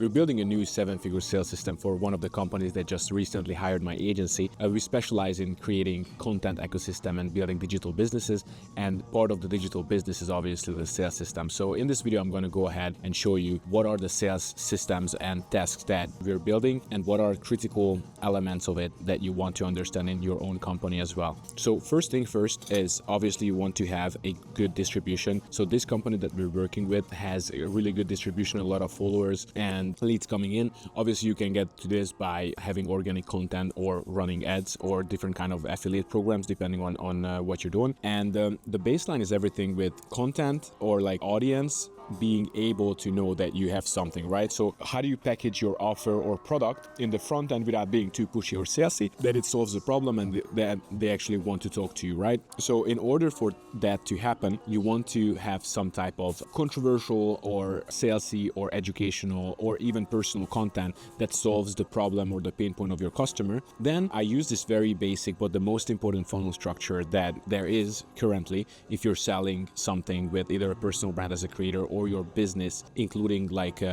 We're building a new 7-figure sales system for one of the companies that just recently hired my agency. We specialize in creating content ecosystem and building digital businesses, and part of the digital business is obviously the sales system. So in this video, I'm going to go ahead and show you what are the sales systems and tasks that we're building and what are critical elements of it that you want to understand in your own company as well. So first thing first is obviously you want to have a good distribution. So this company that we're working with has a really good distribution, a lot of followers and leads coming in. Obviously you can get to this by having organic content or running ads or different kind of affiliate programs depending on what you're doing. And the baseline is everything with content or like audience being able to know that you have something, right? So how do you package your offer or product in the front end without being too pushy or salesy, that it solves the problem and that they actually want to talk to you, right? So in order for that to happen, you want to have some type of controversial or salesy or educational or even personal content that solves the problem or the pain point of your customer. Then I use this very basic but the most important funnel structure that there is currently if you're selling something with either a personal brand as a creator or your business, including like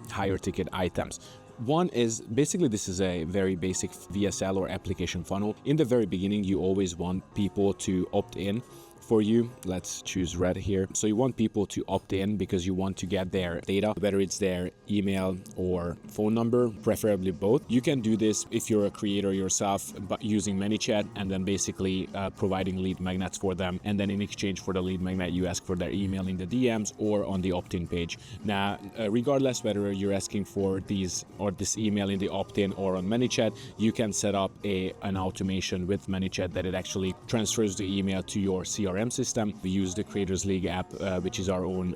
higher ticket items. One is basically this is a very basic VSL or application funnel. In the very beginning, you always want people to opt in for you. Let's choose red here. So you want people to opt in because you want to get their data, whether it's their email or phone number, preferably both. You can do this if you're a creator yourself, but using ManyChat and then basically providing lead magnets for them. And then in exchange for the lead magnet, you ask for their email in the DMs or on the opt-in page. Now, regardless whether you're asking for these or this email in the opt-in or on ManyChat, you can set up an automation with ManyChat that it actually transfers the email to your CRM system. We use the Creators League app, which is our own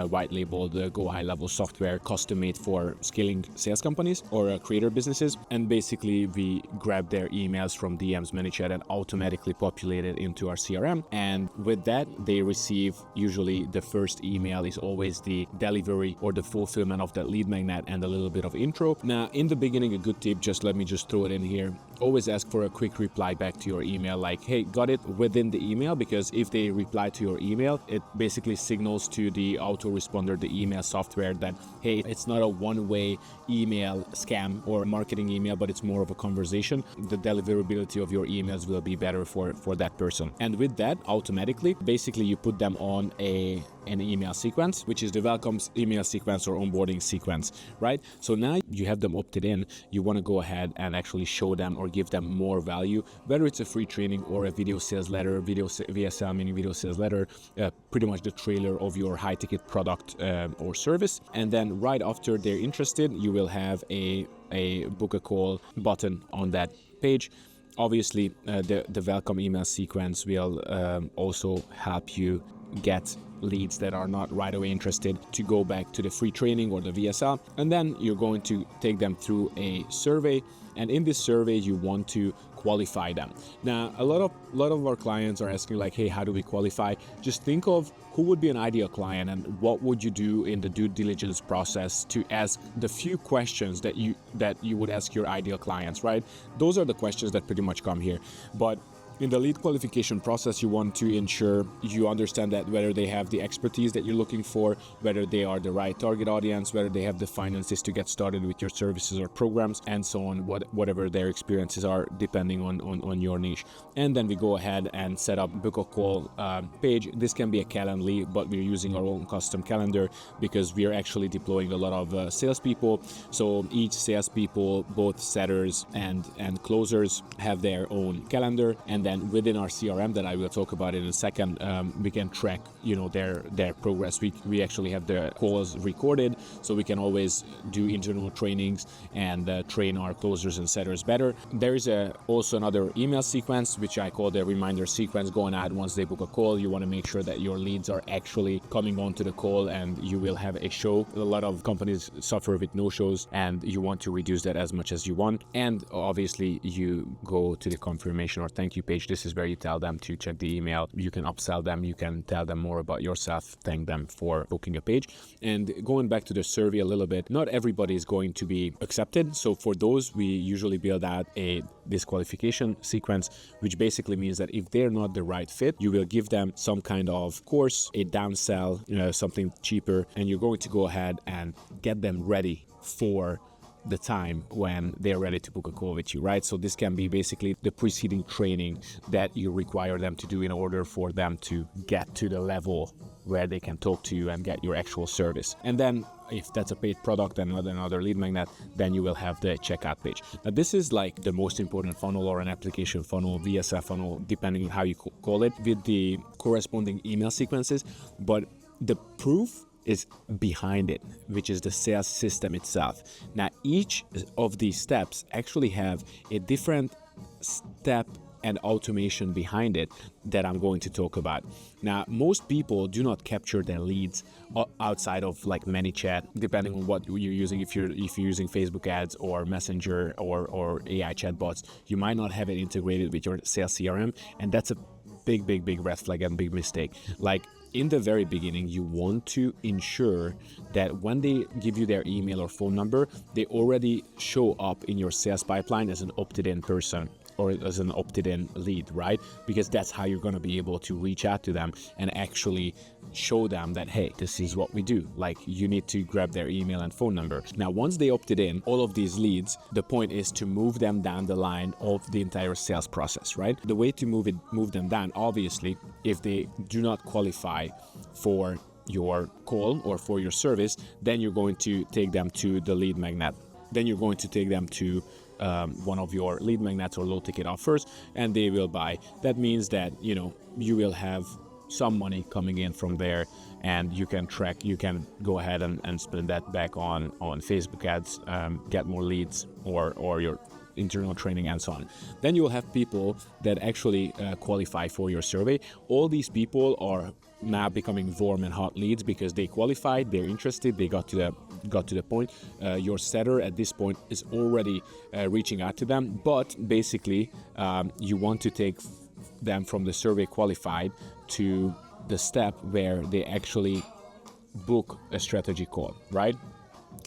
white labeled Go High Level software, custom made for scaling sales companies or creator businesses. And basically we grab their emails from DMs, ManyChat, and automatically populate it into our CRM. And with that, they receive usually the first email is always the delivery or the fulfillment of that lead magnet and a little bit of intro. Now, in the beginning, a good tip, let me throw it in here. Always ask for a quick reply back to your email, like, hey, got it, within the email, because if they reply to your email, it basically signals to the autoresponder, the email software, that, hey, it's not a one-way email scam or marketing email, but it's more of a conversation. The deliverability of your emails will be better for that person. And with that, automatically, basically you put them on an email sequence, which is the welcome email sequence or onboarding sequence, right? So now you have them opted in, you want to go ahead and actually show them or give them more value, whether it's a free training or a video sales letter, VSL meaning video sales letter, pretty much the trailer of your high ticket product or service. And then right after they're interested, you will have a book a call button on that page. Obviously, the welcome email sequence will also help you get leads that are not right away interested to go back to the free training or the VSL. And then you're going to take them through a survey. And in this survey, you want to qualify them. Now, a lot of our clients are asking like, hey, how do we qualify? Just think of who would be an ideal client and what would you do in the due diligence process to ask the few questions that you would ask your ideal clients, right? Those are the questions that pretty much come here. But in the lead qualification process, you want to ensure you understand that whether they have the expertise that you're looking for, whether they are the right target audience, whether they have the finances to get started with your services or programs, and so on, whatever their experiences are, depending on your niche. And then we go ahead and set up book a call page. This can be a Calendly, but we're using our own custom calendar because we are actually deploying a lot of salespeople. So each salespeople, both setters and closers, have their own calendar. And then within our CRM that I will talk about in a second, we can track, their progress. We actually have the calls recorded, so we can always do internal trainings and train our closers and setters better. There is also another email sequence, which I call the reminder sequence, going out once they book a call. You want to make sure that your leads are actually coming onto the call and you will have a show. A lot of companies suffer with no-shows and you want to reduce that as much as you want. And obviously you go to the confirmation or thank you page. This is where you tell them to check the email. You can upsell them. You can tell them more about yourself, thank them for booking a page. And going back to the survey a little bit, not everybody is going to be accepted. So for those, we usually build out a disqualification sequence, which basically means that if they're not the right fit, you will give them some kind of course, a downsell, something cheaper, and you're going to go ahead and get them ready for the time when they're ready to book a call with you, right? So this can be basically the preceding training that you require them to do in order for them to get to the level where they can talk to you and get your actual service. And then if that's a paid product and another lead magnet, then you will have the checkout page. Now this is like the most important funnel, or an application funnel, VSF funnel, depending on how you call it, with the corresponding email sequences. But the proof is behind it, which is the sales system itself. Now each of these steps actually have a different step and automation behind it that I'm going to talk about. Now, most people do not capture their leads outside of like ManyChat, depending on what you're using. If you're using Facebook ads or Messenger or AI chatbots, you might not have it integrated with your sales CRM, and that's a big red flag and big mistake. Like in the very beginning, you want to ensure that when they give you their email or phone number, they already show up in your sales pipeline as an opted-in person or as an opted-in lead, right? Because that's how you're going to be able to reach out to them and actually show them that, hey, this is what we do. Like, you need to grab their email and phone number. Now, once they opted in, all of these leads, the point is to move them down the line of the entire sales process, right? The way to move them down, obviously, if they do not qualify for your call or for your service, then you're going to take them to the lead magnet. Then you're going to take them to one of your lead magnets or low ticket offers, and they will buy. That means that, you know, you will have some money coming in from there, and you can go ahead and spend that back on Facebook ads, get more leads or your internal training and so on. Then you will have people that actually qualify for your survey. All these people are now becoming warm and hot leads because they qualified, they're interested, they got to the point. Your setter at this point is already reaching out to them, but basically you want to take them from the survey qualified to the step where they actually book a strategy call, right?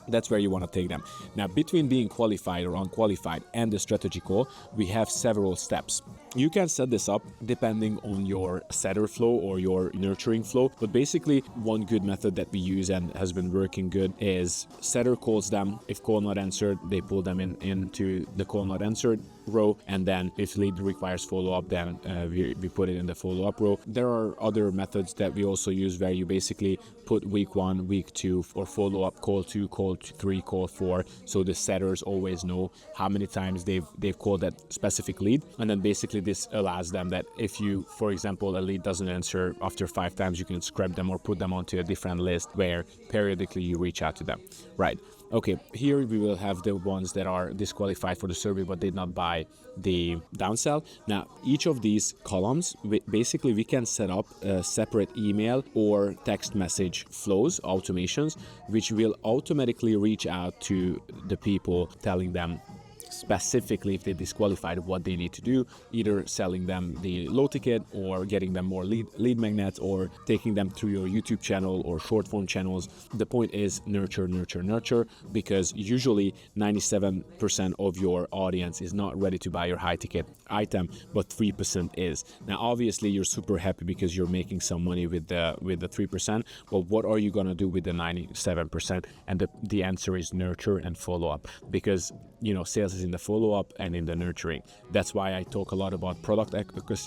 That's where you want to take them. Now, between being qualified or unqualified and the strategy call, we have several steps. You can set this up depending on your setter flow or your nurturing flow. But basically, one good method that we use and has been working good is setter calls them. If call not answered, they pull them into the call not answered row. And then if lead requires follow-up, then we put it in the follow-up row. There are other methods that we also use where you basically put week 1, week 2 or follow-up, call 2, call 3, call 4. So the setters always know how many times they've called that specific lead. And then basically this allows them that if you, for example, a lead doesn't answer after 5 times, you can scrap them or put them onto a different list where periodically you reach out to them, right? Okay, here we will have the ones that are disqualified for the survey but did not buy the downsell. Now, each of these columns, basically we can set up a separate email or text message flows, automations, which will automatically reach out to the people, telling them specifically if they disqualified what they need to do, either selling them the low ticket or getting them more lead magnets or taking them through your YouTube channel or short form channels. The point is nurture, because usually 97% of your audience is not ready to buy your high ticket item, but 3% is. Now, obviously you're super happy because you're making some money with the 3%. Well, what are you going to do with the 97%? And the answer is nurture and follow up, because, you know, sales is in the follow-up and in the nurturing. That's why I talk a lot about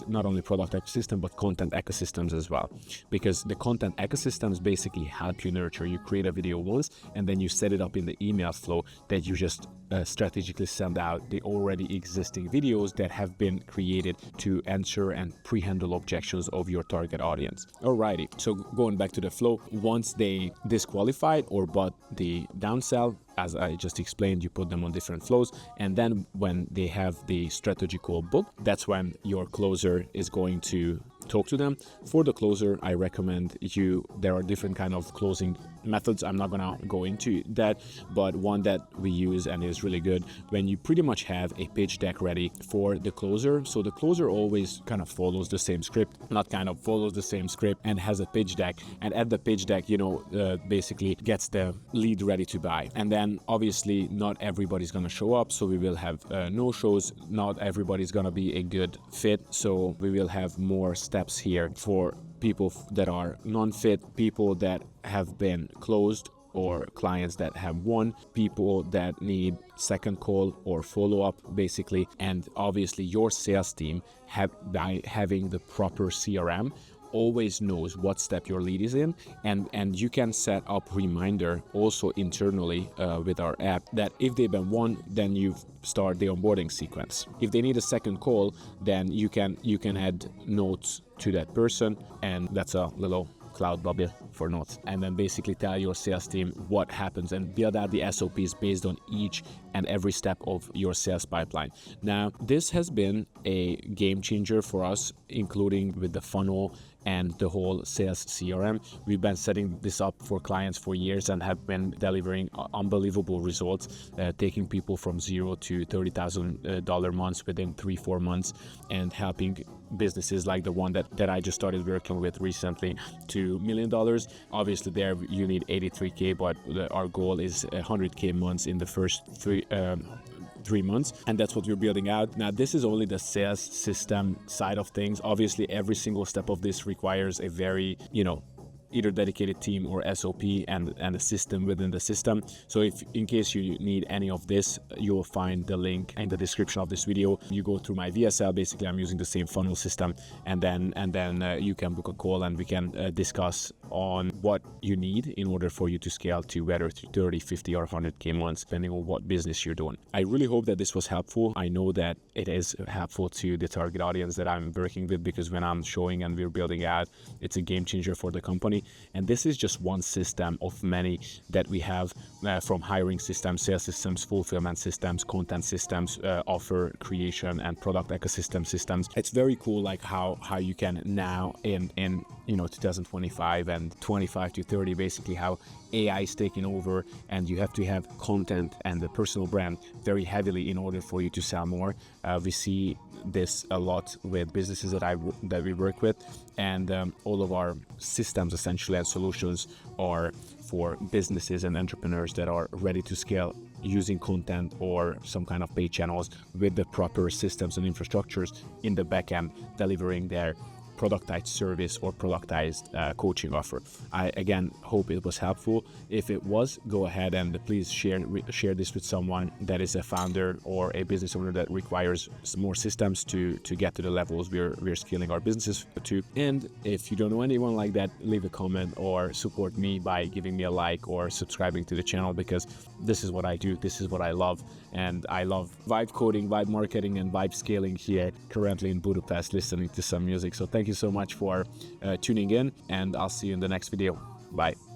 not only product ecosystem, but content ecosystems as well. Because the content ecosystems basically help you nurture. You create a video once, and then you set it up in the email flow that you just strategically send out the already existing videos that have been created to answer and pre-handle objections of your target audience. Alrighty, so going back to the flow, once they disqualified or bought the downsell, as I just explained, you put them on different flows, and then when they have the strategy call booked, that's when your closer is going to talk to them. For the closer, I recommend there are different kind of closing methods. I'm not gonna go into that, but one that we use and is really good when you pretty much have a pitch deck ready for the closer. So the closer always kind of follows the same script, follows the same script and has a pitch deck. And at the pitch deck, basically gets the lead ready to buy. And then obviously not everybody's gonna show up, so we will have no shows. Not everybody's gonna be a good fit, so we will have more steps here for people that are non-fit, people that have been closed or clients that have won, people that need second call or follow-up basically, and obviously your sales team by having the proper CRM always knows what step your lead is in, and you can set up reminder also internally with our app that if they've been won, then you start the onboarding sequence. If they need a second call, then you can add notes to that person, and that's a little cloud bubble for notes, and then basically tell your sales team what happens and build out the SOPs based on each and every step of your sales pipeline. Now, this has been a game changer for us, including with the funnel and the whole sales CRM. We've been setting this up for clients for years and have been delivering unbelievable results, taking people from $0 to $30,000 months within 3-4 months, and helping businesses like the one that I just started working with recently to $1 million. Obviously there you need 83K, but our goal is 100K months in the first 3 months, and that's what we're building out. Now, this is only the sales system side of things. Obviously every single step of this requires a very, either dedicated team or SOP and a system within the system. So if in case you need any of this, you will find the link in the description of this video. You go through my VSL. Basically, I'm using the same funnel system, and then you can book a call and we can discuss on what you need in order for you to scale to whether to 30, 50 or 100K months, depending on what business you're doing. I really hope that this was helpful. I know that it is helpful to the target audience that I'm working with, because when I'm showing and we're building out, it's a game changer for the company. And this is just one system of many that we have, from hiring systems, sales systems, fulfillment systems, content systems, offer creation and product ecosystem systems. It's very cool, like how you can now in 2025 and 25 to 30, basically how AI is taking over, and you have to have content and the personal brand very heavily in order for you to sell more. We see this a lot with businesses that we work with, and all of our systems essentially and solutions are for businesses and entrepreneurs that are ready to scale using content or some kind of paid channels with the proper systems and infrastructures in the backend, delivering their productized service or productized coaching offer. I again hope it was helpful. If it was, go ahead and please share this with someone that is a founder or a business owner that requires more systems to get to the levels we're scaling our businesses to. And if you don't know anyone like that, leave a comment or support me by giving me a like or subscribing to the channel, because this is what I do, this is what I love, and I love vibe coding, vibe marketing, and vibe scaling here currently in Budapest, listening to some music. So thank you so much for tuning in, and I'll see you in the next video. Bye.